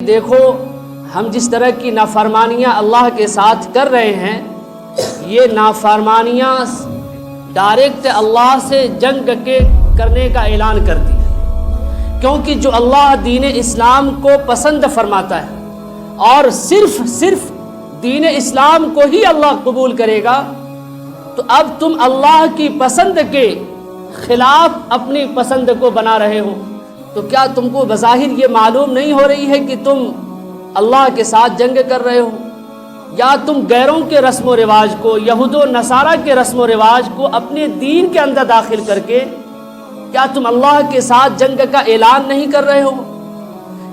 دیکھو ہم جس طرح کی نافرمانیاں اللہ کے ساتھ کر رہے ہیں، یہ نافرمانیاں ڈائریکٹ اللہ سے جنگ کرنے کا اعلان کرتی ہے، کیونکہ جو اللہ دین اسلام کو پسند فرماتا ہے اور صرف دین اسلام کو ہی اللہ قبول کرے گا، تو اب تم اللہ کی پسند کے خلاف اپنی پسند کو بنا رہے ہو، تو کیا تم کو بظاہر یہ معلوم نہیں ہو رہی ہے کہ تم اللہ کے ساتھ جنگ کر رہے ہو؟ یا تم غیروں کے رسم و رواج کو، یہود و نصارہ کے رسم و رواج کو اپنے دین کے اندر داخل کر کے کیا تم اللہ کے ساتھ جنگ کا اعلان نہیں کر رہے ہو؟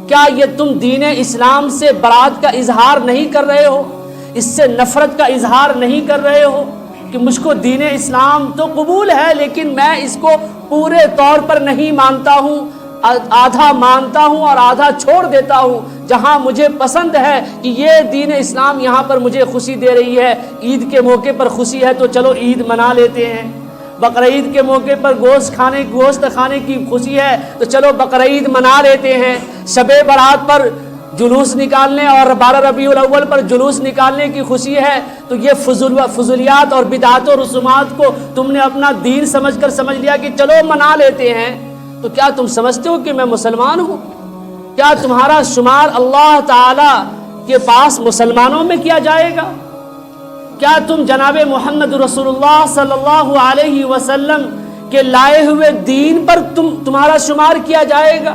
کیا یہ تم دین اسلام سے برات کا اظہار نہیں کر رہے ہو، اس سے نفرت کا اظہار نہیں کر رہے ہو کہ مجھ کو دین اسلام تو قبول ہے لیکن میں اس کو پورے طور پر نہیں مانتا ہوں، آدھا مانتا ہوں اور آدھا چھوڑ دیتا ہوں، جہاں مجھے پسند ہے کہ یہ دین اسلام یہاں پر مجھے خوشی دے رہی ہے، عید کے موقع پر خوشی ہے تو چلو عید منا لیتے ہیں، بقرعید کے موقع پر گوشت کھانے کی خوشی ہے تو چلو بقرعید منا لیتے ہیں، شب برات پر جلوس نکالنے اور 12 ربیع الاول پر جلوس نکالنے کی خوشی ہے، تو یہ فضولیات اور بدعات و رسومات کو تم نے اپنا دین سمجھ لیا کہ چلو منا لیتے ہیں، تو کیا تم سمجھتے ہو کہ میں مسلمان ہوں؟ کیا تمہارا شمار اللہ تعالی کے پاس مسلمانوں میں کیا جائے گا؟ کیا تم جناب محمد رسول اللہ صلی اللہ علیہ وسلم کے لائے ہوئے دین پر تمہارا شمار کیا جائے گا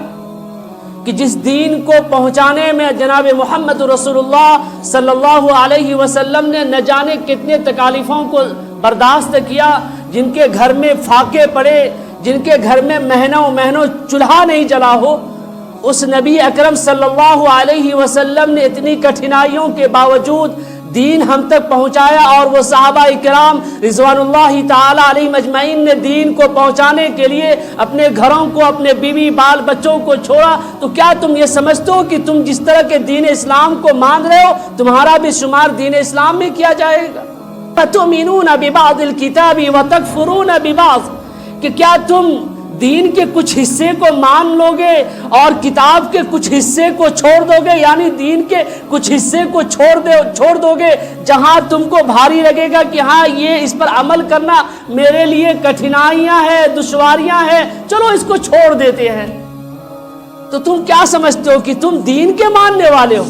کہ جس دین کو پہنچانے میں جناب محمد رسول اللہ صلی اللہ علیہ وسلم نے نہ جانے کتنے تکالیفوں کو برداشت کیا، جن کے گھر میں فاقے پڑے، جن کے گھر میں مہینوں چولہا نہیں جلا ہو، اس نبی اکرم صلی اللہ علیہ وسلم نے اتنی کٹھنائیوں کے باوجود دین ہم تک پہنچایا، اور وہ صحابہ کرام رضوان اللہ تعالی علیہم اجمعین نے دین کو پہنچانے کے لیے اپنے گھروں کو، اپنے بیوی بال بچوں کو چھوڑا، تو کیا تم یہ سمجھتے ہو کہ تم جس طرح کے دین اسلام کو مان رہے ہو تمہارا بھی شمار دین اسلام میں کیا جائے گا؟ فَتُؤْمِنُونَ بِبَعْضِ الْكِتَابِ وَتَكْفُرُونَ بِبَعْضٍ، کہ کیا تم دین کے کچھ حصے کو مان لو گے اور کتاب کے کچھ حصے کو چھوڑ دو گے، یعنی دین کے کچھ حصے کو چھوڑ دو گے جہاں تم کو بھاری لگے گا کہ ہاں یہ اس پر عمل کرنا میرے لیے کٹھنائیاں ہیں، دشواریاں ہیں، چلو اس کو چھوڑ دیتے ہیں، تو تم کیا سمجھتے ہو کہ تم دین کے ماننے والے ہو؟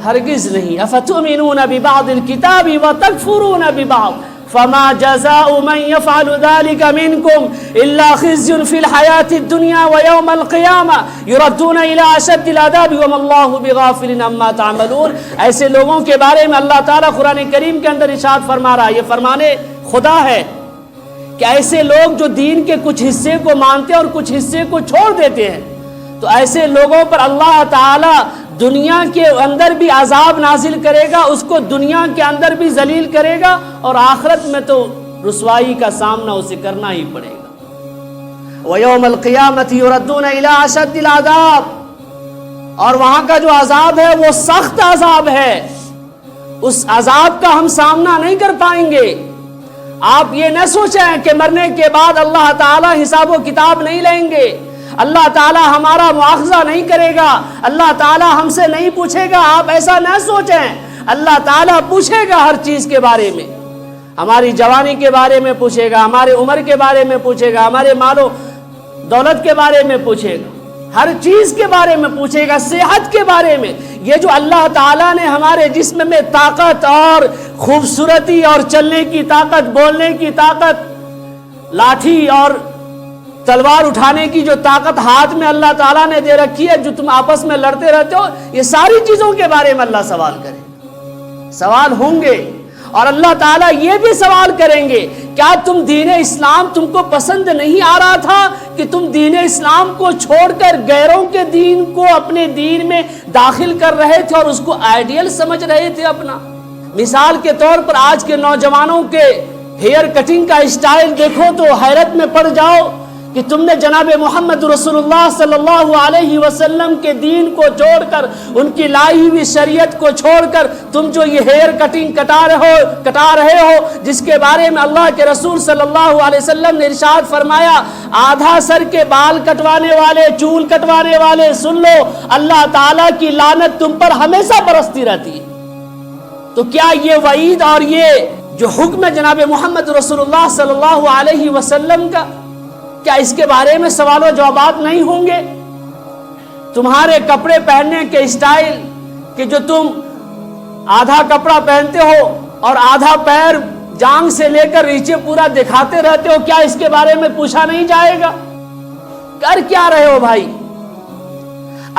ہرگز نہیں۔ افتؤمنون ببعض الکتاب وتکفرون ببعض فما جزاء من يفعل ذلك منكم الا خزي في الحياة الدنيا ويوم القيامة يردون الى اشد العذاب وما الله بغافل عما تعملون۔ ایسے لوگوں کے بارے میں اللہ تعالیٰ قرآن کریم کے اندر ارشاد فرما رہا ہے، یہ فرمانے خدا ہے کہ ایسے لوگ جو دین کے کچھ حصے کو مانتے ہیں اور کچھ حصے کو چھوڑ دیتے ہیں، تو ایسے لوگوں پر اللہ تعالیٰ دنیا کے اندر بھی عذاب نازل کرے گا، اس کو دنیا کے اندر بھی ذلیل کرے گا، اور آخرت میں تو رسوائی کا سامنا اسے کرنا ہی پڑے گا۔ وَيَوْمَ الْقِيَامَةِ يُرَدُّونَ إِلَىٰ أَشَدِّ الْعَذَابِ، اور وہاں کا جو عذاب ہے وہ سخت عذاب ہے، اس عذاب کا ہم سامنا نہیں کر پائیں گے۔ آپ یہ نہ سوچیں کہ مرنے کے بعد اللہ تعالیٰ حساب و کتاب نہیں لیں گے، اللہ تعالیٰ ہمارا مواخذہ نہیں کرے گا، اللہ تعالیٰ ہم سے نہیں پوچھے گا، آپ ایسا نہ سوچیں۔ اللہ تعالیٰ پوچھے گا ہر چیز کے بارے میں، ہماری جوانی کے بارے میں پوچھے گا، ہمارے عمر کے بارے میں پوچھے گا، ہمارے مال و دولت کے بارے میں پوچھے گا، ہر چیز کے بارے میں پوچھے گا، صحت کے بارے میں۔ یہ جو اللہ تعالیٰ نے ہمارے جسم میں طاقت اور خوبصورتی اور چلنے کی طاقت، بولنے کی طاقت، لاٹھی اور تلوار اٹھانے کی جو طاقت ہاتھ میں اللہ تعالیٰ نے دے رکھی ہے، جو تم آپس میں لڑتے رہتے ہو، یہ ساری چیزوں کے بارے میں اللہ سوال کرے، سوال ہوں گے، اور اللہ تعالیٰ یہ بھی سوال کریں گے، کیا تم دین اسلام تم کو پسند نہیں آ رہا تھا کہ تم دین اسلام کو چھوڑ کر غیروں کے دین کو اپنے دین میں داخل کر رہے تھے اور اس کو آئیڈیل سمجھ رہے تھے اپنا؟ مثال کے طور پر آج کے نوجوانوں کے ہیئر کٹنگ کا اسٹائل دیکھو تو حیرت میں پڑ جاؤ کہ تم نے جناب محمد رسول اللہ صلی اللہ علیہ وسلم کے دین کو چھوڑ کر، ان کی لائی ہوئی شریعت کو چھوڑ کر تم جو یہ ہیئر کٹنگ کٹا رہے ہو، جس کے بارے میں اللہ کے رسول صلی اللہ علیہ وسلم نے ارشاد فرمایا، آدھا سر کے بال کٹوانے والے، چول کٹوانے والے، سن لو اللہ تعالیٰ کی لعنت تم پر ہمیشہ برستی رہتی ہے۔ تو کیا یہ وعید اور یہ جو حکم ہے جناب محمد رسول اللہ صلی اللہ علیہ وسلم کا، کیا اس کے بارے میں سوال و جوابات نہیں ہوں گے؟ تمہارے کپڑے پہننے کے اسٹائل کہ جو تم آدھا کپڑا پہنتے ہو اور آدھا پیر جانگ سے لے کر نیچے پورا دکھاتے رہتے ہو، کیا اس کے بارے میں پوچھا نہیں جائے گا؟ کر کیا رہے ہو بھائی؟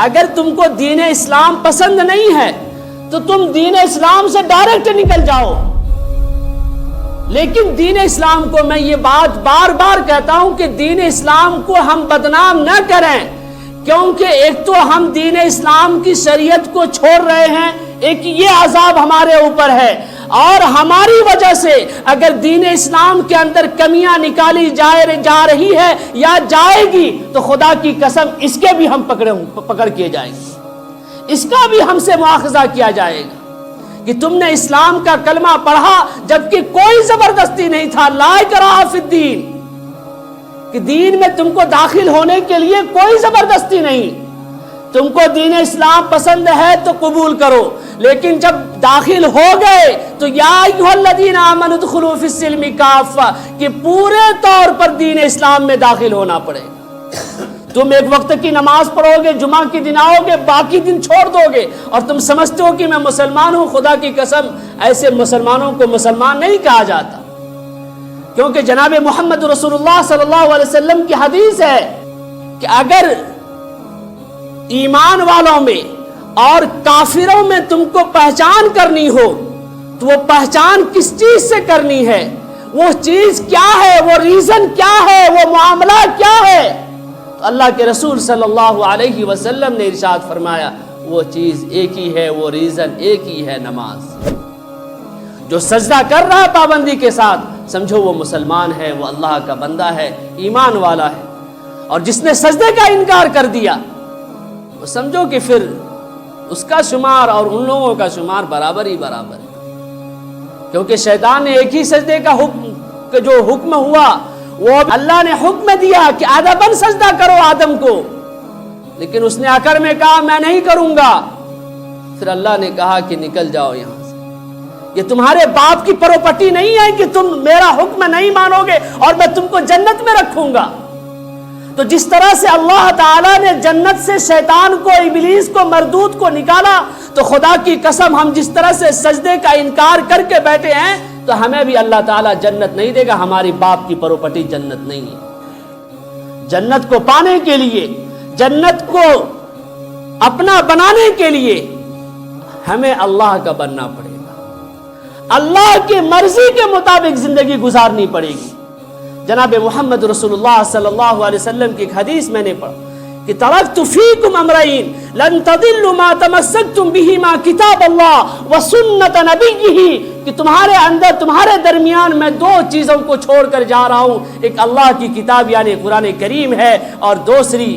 اگر تم کو دین اسلام پسند نہیں ہے تو تم دین اسلام سے ڈائریکٹ نکل جاؤ۔ لیکن دین اسلام کو میں یہ بات بار بار کہتا ہوں کہ دین اسلام کو ہم بدنام نہ کریں، کیونکہ ایک تو ہم دین اسلام کی شریعت کو چھوڑ رہے ہیں، ایک یہ عذاب ہمارے اوپر ہے، اور ہماری وجہ سے اگر دین اسلام کے اندر کمیاں نکالی جا رہی ہے یا جائے گی تو خدا کی قسم اس کے بھی ہم پکڑ کیے جائیں گے، اس کا بھی ہم سے مواخذہ کیا جائے گا کہ تم نے اسلام کا کلمہ پڑھا جبکہ کوئی زبردستی نہیں تھا، لا اکراہ فی الدین، کہ دین میں تم کو داخل ہونے کے لیے کوئی زبردستی نہیں، تم کو دین اسلام پسند ہے تو قبول کرو، لیکن جب داخل ہو گئے تو یا ایھا الذین آمنوا ادخلوا فی السلم کافہ، کہ پورے طور پر دین اسلام میں داخل ہونا پڑے گا۔ تم ایک وقت کی نماز پڑھو گے، جمعہ کی دن آؤ گے، باقی دن چھوڑ دو گے، اور تم سمجھتے ہو کہ میں مسلمان ہوں، خدا کی قسم ایسے مسلمانوں کو مسلمان نہیں کہا جاتا، کیونکہ جناب محمد رسول اللہ صلی اللہ علیہ وسلم کی حدیث ہے کہ اگر ایمان والوں میں اور کافروں میں تم کو پہچان کرنی ہو تو وہ پہچان کس چیز سے کرنی ہے، وہ چیز کیا ہے، وہ ریزن کیا ہے، وہ معاملہ کیا ہے؟ اللہ کے رسول صلی اللہ علیہ وسلم نے ارشاد فرمایا وہ چیز ایک ہی ہے، وہ ریزن ایک ہی ہے، نماز۔ جو سجدہ کر رہا ہے پابندی کے ساتھ، سمجھو وہ مسلمان ہے، وہ اللہ کا بندہ ہے، ایمان والا ہے، اور جس نے سجدے کا انکار کر دیا وہ سمجھو کہ پھر اس کا شمار اور ان لوگوں کا شمار برابر ہی برابر ہے، کیونکہ شیطان نے ایک ہی سجدے کا جو حکم ہوا وہ اللہ نے حکم دیا کہ ادباً سجدہ کرو آدم کو، لیکن اس نے آخر میں کہا میں نہیں کروں گا، پھر اللہ نے کہا کہ نکل جاؤ یہاں سے، یہ تمہارے باپ کی پراپرٹی نہیں ہے کہ تم میرا حکم نہیں مانو گے اور میں تم کو جنت میں رکھوں گا۔ تو جس طرح سے اللہ تعالیٰ نے جنت سے شیطان کو، ابلیس کو، مردود کو نکالا، تو خدا کی قسم ہم جس طرح سے سجدے کا انکار کر کے بیٹھے ہیں تو ہمیں بھی اللہ تعالیٰ جنت نہیں دے گا، ہماری باپ کی پراپرٹی جنت نہیں ہے۔ جنت کو پانے کے لیے، جنت کو اپنا بنانے کے لیے ہمیں اللہ کا بننا پڑے گا، اللہ کی مرضی کے مطابق زندگی گزارنی پڑے گی۔ جناب محمد رسول اللہ صلی اللہ علیہ وسلم کی ایک حدیث میں نے پڑھا کہ ترکت فیکم امرین لن تضلوا ما تمسکتم بہما کتاب اللہ وسنت نبیہ، کہ تمہارے اندر، تمہارے درمیان میں دو چیزوں کو چھوڑ کر جا رہا ہوں، ایک اللہ کی کتاب یعنی قرآن کریم ہے، اور دوسری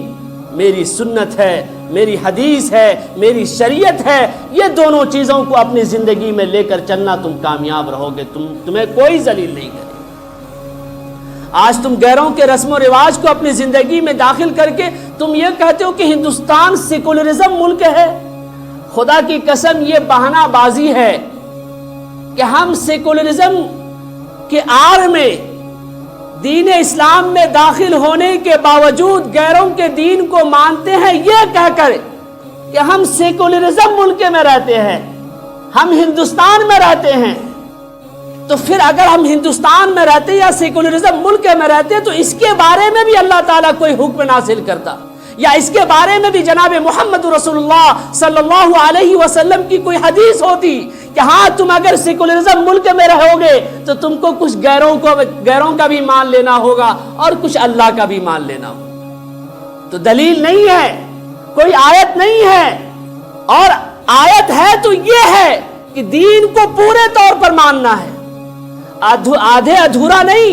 میری سنت ہے، میری حدیث ہے، میری شریعت ہے۔ یہ دونوں چیزوں کو اپنی زندگی میں لے کر چلنا، تم کامیاب رہو گے، تمہیں کوئی ذلیل نہیں کرے۔ آج تم غیروں کے رسم و رواج کو اپنی زندگی میں داخل کر کے تم یہ کہتے ہو کہ ہندوستان سیکولرزم ملک ہے۔ خدا کی قسم یہ بہانہ بازی ہے کہ ہم سیکولرزم کے آڑ میں دین اسلام میں داخل ہونے کے باوجود غیروں کے دین کو مانتے ہیں، یہ کہہ کر کہ ہم سیکولرزم ملک میں رہتے ہیں، ہم ہندوستان میں رہتے ہیں۔ تو پھر اگر ہم ہندوستان میں رہتے یا سیکولرزم ملک میں رہتے تو اس کے بارے میں بھی اللہ تعالیٰ کوئی حکم نازل کرتا، یا اس کے بارے میں بھی جناب محمد رسول اللہ صلی اللہ علیہ وسلم کی کوئی حدیث ہوتی کہ ہاں تم اگر سیکولرزم ملک میں رہو گے تو تم کو کچھ غیروں کا بھی مان لینا ہوگا اور کچھ اللہ کا بھی مان لینا ہوگا۔ تو دلیل نہیں ہے، کوئی آیت نہیں ہے، اور آیت ہے تو یہ ہے کہ دین کو پورے طور پر ماننا ہے، آدھے ادھورا نہیں۔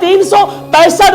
365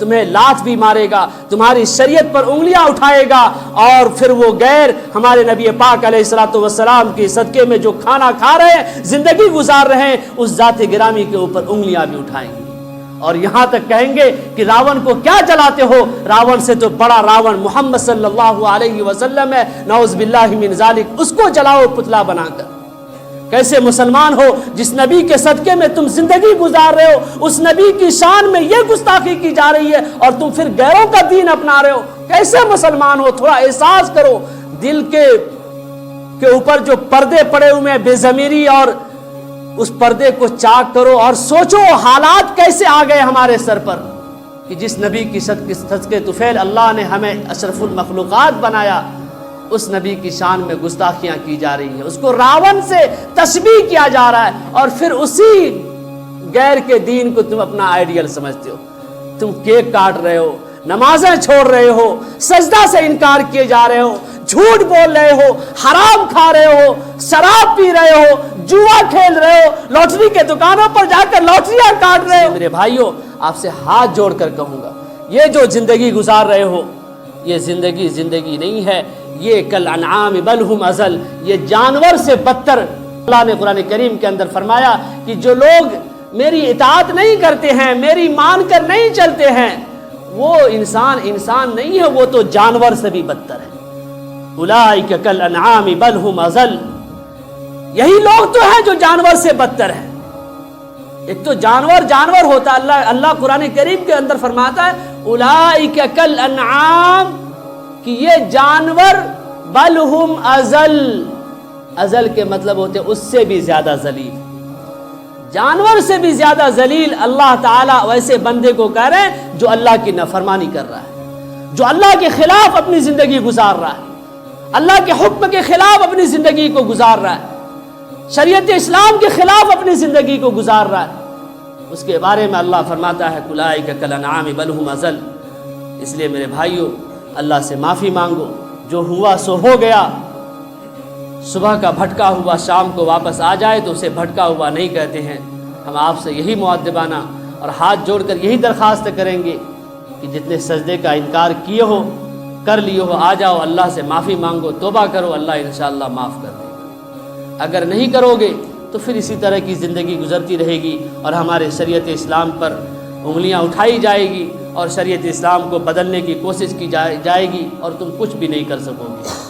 تمہیں لات بھی مارے گا، تمہاری شریعت پر انگلیاں اٹھائے گا، اور پھر وہ غیر ہمارے نبی پاک علیہ الصلوۃ والسلام کے صدقے میں جو کھانا کھا رہے ہیں، زندگی گزار رہے ہیں، اس ذات گرامی کے اوپر انگلیاں بھی اٹھائیں گے، اور یہاں تک کہیں گے کہ راون کو کیا جلاتے ہو، راون سے تو بڑا راون محمد صلی اللہ علیہ وسلم ہے، نعوذ باللہ من ذالک، اس کو جلاؤ پتلا بنا کر۔ کیسے مسلمان ہو جس نبی کے صدقے میں تم زندگی گزار رہے ہو، اس نبی کی شان میں یہ گستاخی کی جا رہی ہے اور تم پھر غیروں کا دین اپنا رہے ہو؟ کیسے مسلمان ہو؟ تھوڑا احساس کرو، دل کے اوپر جو پردے پڑے ہوئے ہیں بے ضمیری، اور اس پردے کو چاک کرو اور سوچو حالات کیسے آ گئے ہمارے سر پر، کہ جس نبی کی صدقے طفیل اللہ نے ہمیں اشرف المخلوقات بنایا، اس نبی کی شان میں گستاخیاں کی جا رہی ہیں، اس کو راون سے تشبیہ کیا جا رہا ہے، اور پھر اسی غیر کے دین کو تم اپنا آئیڈیل سمجھتے ہو۔ تم کیک کاٹ رہے ہو، نمازیں چھوڑ رہے ہو، سجدہ سے انکار کیے جا رہے ہو، جھوٹ بول رہے ہو، حرام کھا رہے ہو، شراب پی رہے ہو، جوا کھیل رہے ہو، لاٹری کے دکانوں پر جا کر لاٹریاں کاٹ رہے ہو۔ میرے بھائیوں، آپ سے ہاتھ جوڑ کر کہوں گا، یہ جو زندگی گزار رہے ہو، یہ زندگی نہیں ہے، یہ کل انعام بل ہم اضل، یہ جانور سے بدتر۔ اللہ نے قرآن کریم کے اندر فرمایا کہ جو لوگ میری اطاعت نہیں کرتے ہیں، میری مان کر نہیں چلتے ہیں، وہ انسان نہیں ہے، وہ تو جانور سے بھی بدتر ہے۔ اولئک کل انعام بل ہم اضل، یہی لوگ تو ہیں جو جانور سے بدتر ہیں۔ ایک تو جانور ہوتا ہے، اللہ قرآن کریم کے اندر فرماتا ہے اولئک کل انعام، کہ یہ جانور بل ہم ازل کے مطلب ہوتے اس سے بھی زیادہ ذلیل، جانور سے بھی زیادہ ذلیل۔ اللہ تعالیٰ ویسے بندے کو کہہ رہے ہیں جو اللہ کی نافرمانی کر رہا ہے، جو اللہ کے خلاف اپنی زندگی گزار رہا ہے، اللہ کے حکم کے خلاف اپنی زندگی کو گزار رہا ہے، شریعت اسلام کے خلاف اپنی زندگی کو گزار رہا ہے، اس کے بارے میں اللہ فرماتا ہے اولئک کل انعام بل ہم اضل۔ اس لیے میرے بھائیوں، اللہ سے معافی مانگو، جو ہوا سو ہو گیا۔ صبح کا بھٹکا ہوا شام کو واپس آ جائے تو اسے بھٹکا ہوا نہیں کہتے ہیں۔ ہم آپ سے یہی مؤدبانہ اور ہاتھ جوڑ کر یہی درخواست کریں گے کہ جتنے سجدے کا انکار کیے ہو، کر لیے ہو، آ جاؤ اللہ سے معافی مانگو، توبہ کرو، اللہ انشاءاللہ معاف کر دے گا۔ اگر نہیں کرو گے تو پھر اسی طرح کی زندگی گزرتی رہے گی، اور ہمارے شریعت اسلام پر انگلیاں اٹھائی جائے گی، اور شریعت اسلام کو بدلنے کی کوشش کی جائے گی، اور تم کچھ بھی نہیں کر سکو گے۔